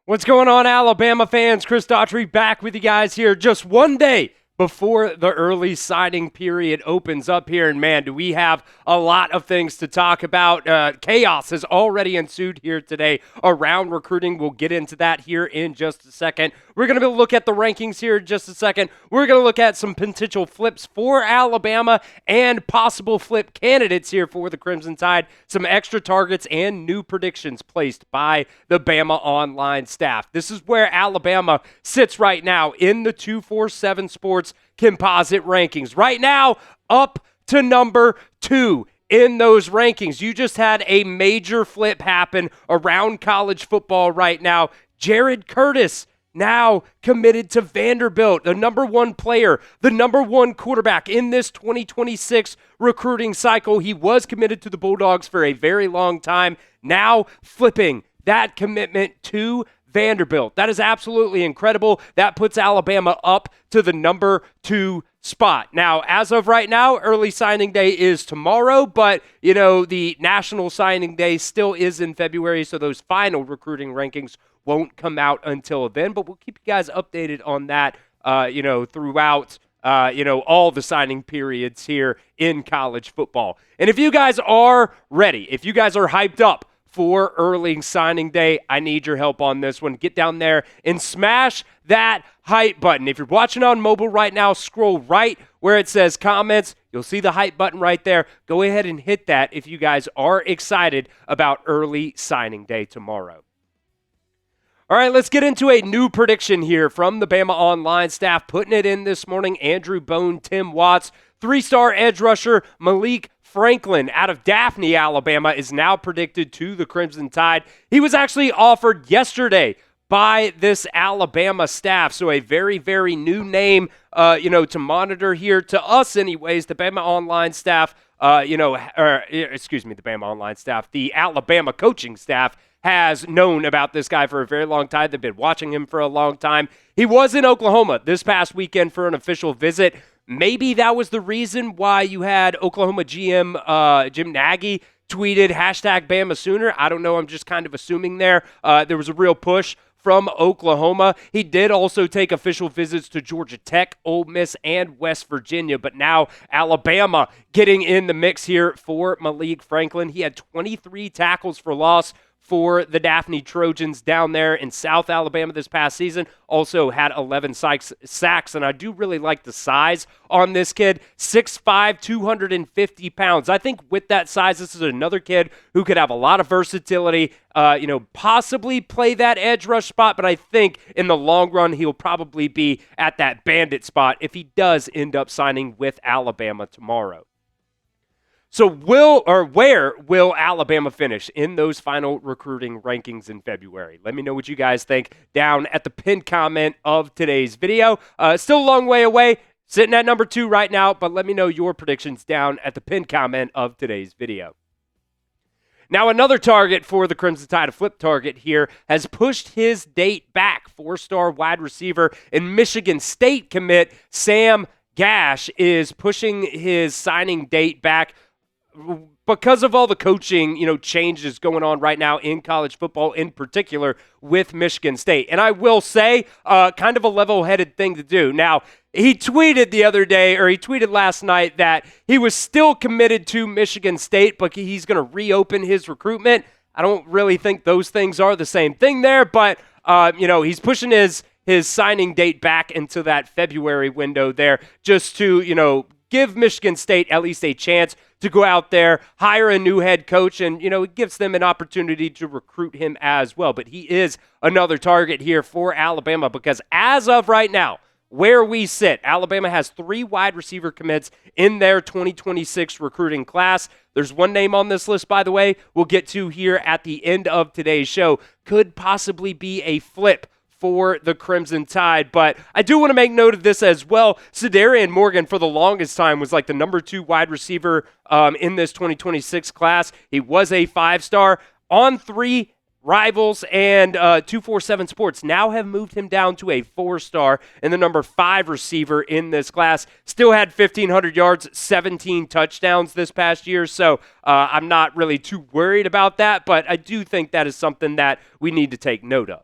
What's going on, Alabama fans? Chris Daughtry back with you guys here just one day before the early signing period opens up here. And man, do we have a lot of things to talk about. Chaos has already ensued here today around recruiting. We'll get into that here in just a second. We're going to look at the rankings here in just a second. We're going to look at some potential flips for Alabama and possible flip candidates here for the Crimson Tide. Some extra targets and new predictions placed by the BamaOnline staff. This is where Alabama sits right now in the 247 Sports composite rankings. Right now, up to number 2 in those rankings. You just had a major flip happen around college football right now. Jared Curtis now committed to Vanderbilt, the number 1 player, the number 1 quarterback in this 2026 recruiting cycle. He was committed to the Bulldogs for a very long time. Now flipping that commitment to Vanderbilt. That is absolutely incredible. That puts Alabama up to the number 2 spot. Now, as of right now, early signing day is tomorrow, but, the national signing day still is in February, so those final recruiting rankings won't come out until then, but we'll keep you guys updated on that, throughout, all the signing periods here in college football. And if you guys are ready, if you guys are hyped up for early signing day, I need your help on this one. Get down there and smash that hype button. If you're watching on mobile right now, scroll right where it says comments. You'll see the hype button right there. Go ahead and hit that if you guys are excited about early signing day tomorrow. All right, let's get into a new prediction here from the BamaOnline staff. Putting it in this morning, Andrew Bone, Tim Watts, 3-star edge rusher Malik Franklin out of Daphne, Alabama, is now predicted to the Crimson Tide. He was actually offered yesterday by this Alabama staff, so a very, very new name, to monitor here. To us, anyways, the BamaOnline staff, the BamaOnline staff, the Alabama coaching staff has known about this guy for a very long time. They've been watching him for a long time. He was in Oklahoma this past weekend for an official visit. Maybe that was the reason why you had Oklahoma GM Jim Nagy tweeted #BamaSooner. I don't know. I'm just kind of assuming there. There was a real push from Oklahoma. He did also take official visits to Georgia Tech, Ole Miss, and West Virginia. But now Alabama getting in the mix here for Malik Franklin. He had 23 tackles for loss for the Daphne Trojans down there in South Alabama this past season. Also had 11 sacks, and I do really like the size on this kid. 6'5", 250 pounds. I think with that size, this is another kid who could have a lot of versatility, possibly play that edge rush spot, but I think in the long run, he'll probably be at that bandit spot if he does end up signing with Alabama tomorrow. So where will Alabama finish in those final recruiting rankings in February? Let me know what you guys think down at the pinned comment of today's video. Still a long way away, sitting at number 2 right now, but let me know your predictions down at the pinned comment of today's video. Now, another target for the Crimson Tide, a flip target here, has pushed his date back. 4-star wide receiver and Michigan State commit Sam Gash is pushing his signing date back because of all the coaching, changes going on right now in college football, in particular with Michigan State. And I will say, kind of a level-headed thing to do. Now, he tweeted last night that he was still committed to Michigan State, but he's going to reopen his recruitment. I don't really think those things are the same thing there, but, he's pushing his signing date back into that February window there just to, give Michigan State at least a chance to go out there, hire a new head coach, and, it gives them an opportunity to recruit him as well. But he is another target here for Alabama because as of right now, where we sit, Alabama has 3 wide receiver commits in their 2026 recruiting class. There's one name on this list, by the way, we'll get to here at the end of today's show. Could possibly be a flip for the Crimson Tide, but I do want to make note of this as well. Cedarian Morgan, for the longest time, was like the number 2 wide receiver in this 2026 class. He was a 5-star. On 3 Rivals and 247 Sports now have moved him down to a 4-star and the number 5 receiver in this class. Still had 1,500 yards, 17 touchdowns this past year, so I'm not really too worried about that, but I do think that is something that we need to take note of.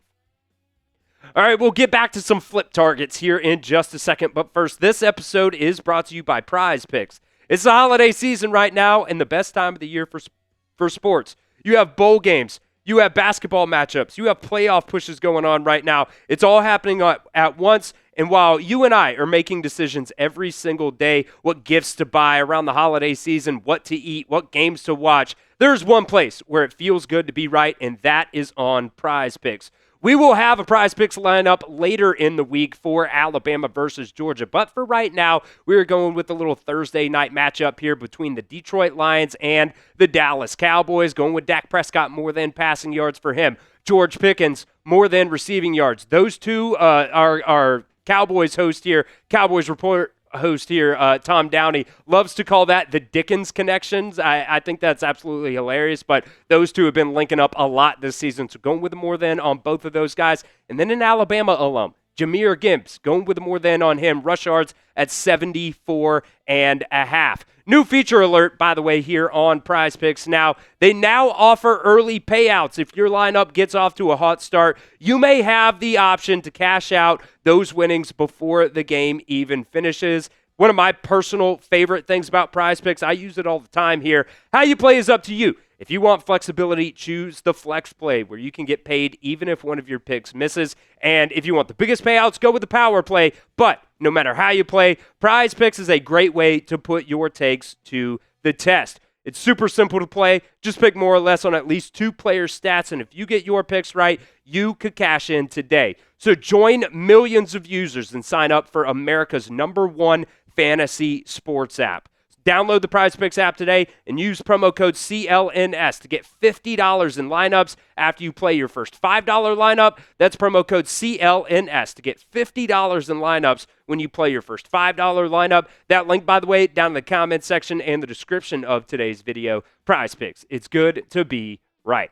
All right, we'll get back to some flip targets here in just a second. But first, this episode is brought to you by PrizePicks. It's the holiday season right now and the best time of the year for sports. You have bowl games. You have basketball matchups. You have playoff pushes going on right now. It's all happening at once. And while you and I are making decisions every single day, what gifts to buy around the holiday season, what to eat, what games to watch, there's one place where it feels good to be right, and that is on PrizePicks. We will have a PrizePicks lineup later in the week for Alabama versus Georgia. But for right now, we're going with a little Thursday night matchup here between the Detroit Lions and the Dallas Cowboys. Going with Dak Prescott, more than passing yards for him. George Pickens, more than receiving yards. Those two are Cowboys host here, Cowboys report host here, Tom Downey, loves to call that the Dickens connections. I think that's absolutely hilarious, but those two have been linking up a lot this season, so going with the more than on both of those guys. And then an Alabama alum, Jahmyr Gibbs, going with the more than on him, rush yards at 74.5. New feature alert, by the way, here on PrizePicks. Now, they now offer early payouts. If your lineup gets off to a hot start, you may have the option to cash out those winnings before the game even finishes. One of my personal favorite things about PrizePicks, I use it all the time here. How you play is up to you. If you want flexibility, choose the flex play where you can get paid even if one of your picks misses. And if you want the biggest payouts, go with the power play. But no matter how you play, PrizePicks is a great way to put your takes to the test. It's super simple to play. Just pick more or less on at least two players' stats. And if you get your picks right, you could cash in today. So join millions of users and sign up for America's #1 fantasy sports app. Download the PrizePicks app today and use promo code CLNS to get $50 in lineups after you play your first $5 lineup. That's promo code CLNS to get $50 in lineups when you play your first $5 lineup. That link, by the way, down in the comment section and the description of today's video. PrizePicks. It's good to be right.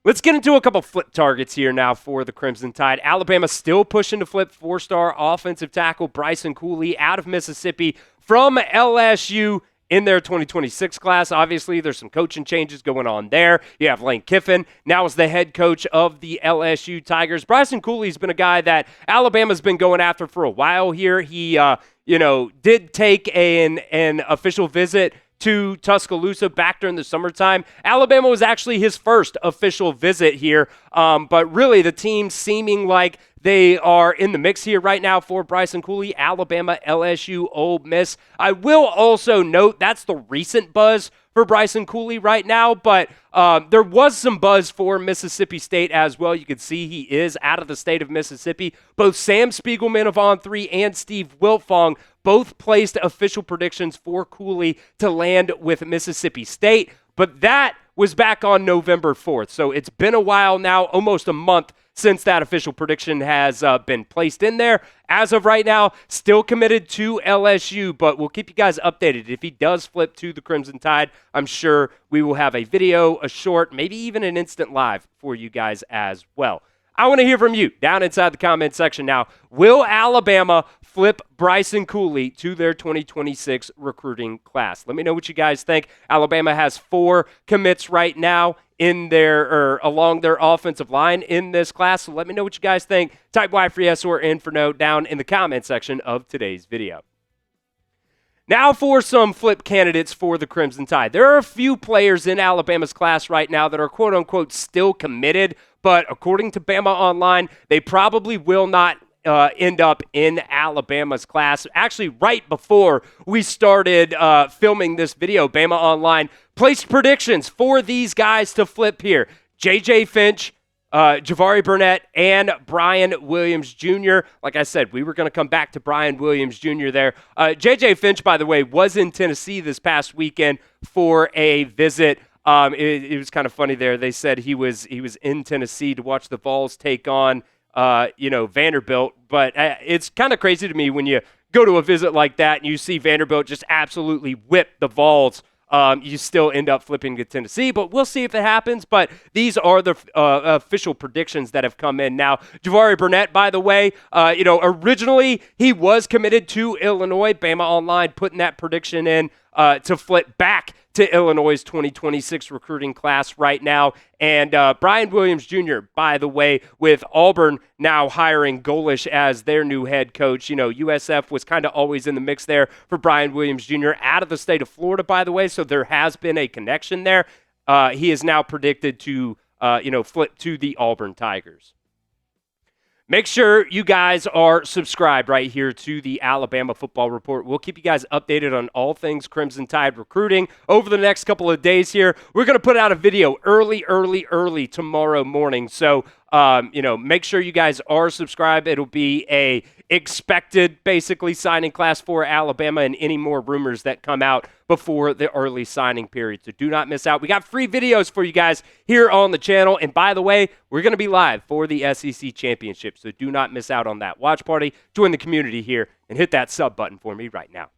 Let's get into a couple flip targets here now for the Crimson Tide. Alabama still pushing to flip four-star offensive tackle Bryson Cooley out of Mississippi from LSU in their 2026 class. Obviously, there's some coaching changes going on there. You have Lane Kiffin now as the head coach of the LSU Tigers. Bryson Cooley's been a guy that Alabama's been going after for a while here. He, did take an official visit to Tuscaloosa back during the summertime. Alabama was actually his first official visit here, but really the team seeming like they are in the mix here right now for Bryson Cooley, Alabama, LSU, Ole Miss. I will also note that's the recent buzz for Bryson Cooley right now, but there was some buzz for Mississippi State as well. You can see he is out of the state of Mississippi. Both Sam Spiegelman of On3 and Steve Wiltfong both placed official predictions for Cooley to land with Mississippi State, but that was back on November 4th. So it's been a while now, almost a month since that official prediction has been placed in there. As of right now, still committed to LSU, but we'll keep you guys updated. If he does flip to the Crimson Tide, I'm sure we will have a video, a short, maybe even an instant live for you guys as well. I want to hear from you down inside the comment section now. Will Alabama flip Bryson Cooley to their 2026 recruiting class? Let me know what you guys think. Alabama has 4 commits right now along their offensive line in this class. So let me know what you guys think. Type Y for yes or N for no down in the comment section of today's video. Now for some flip candidates for the Crimson Tide. There are a few players in Alabama's class right now that are quote-unquote still committed, but according to BamaOnline, they probably will not end up in Alabama's class. Actually, right before we started filming this video, BamaOnline placed predictions for these guys to flip here. J.J. Finch, Javari Barnett, and Brian Williams Jr. Like I said, we were going to come back to Brian Williams Jr. there. J.J. Finch, by the way, was in Tennessee this past weekend for a visit. It was kind of funny there. They said he was in Tennessee to watch the Vols take on Vanderbilt. But it's kind of crazy to me when you go to a visit like that and you see Vanderbilt just absolutely whip the Vols. You still end up flipping to Tennessee, but we'll see if it happens. But these are the official predictions that have come in. Now, Javari Barnett, by the way, originally he was committed to Illinois. BamaOnline putting that prediction in to flip back to Illinois' 2026 recruiting class right now. And Brian Williams Jr., by the way, with Auburn now hiring Golish as their new head coach. You know, USF was kind of always in the mix there for Brian Williams Jr. out of the state of Florida, by the way, so there has been a connection there. He is now predicted to, flip to the Auburn Tigers. Make sure you guys are subscribed right here to the Alabama Football Report. We'll keep you guys updated on all things Crimson Tide recruiting over the next couple of days here. We're going to put out a video early tomorrow morning. So, make sure you guys are subscribed. It'll be a expected, basically, signing class for Alabama and any more rumors that come out before the early signing period. So do not miss out. We got free videos for you guys here on the channel. And by the way, we're going to be live for the SEC Championship. So do not miss out on that watch party. Join the community here and hit that sub button for me right now.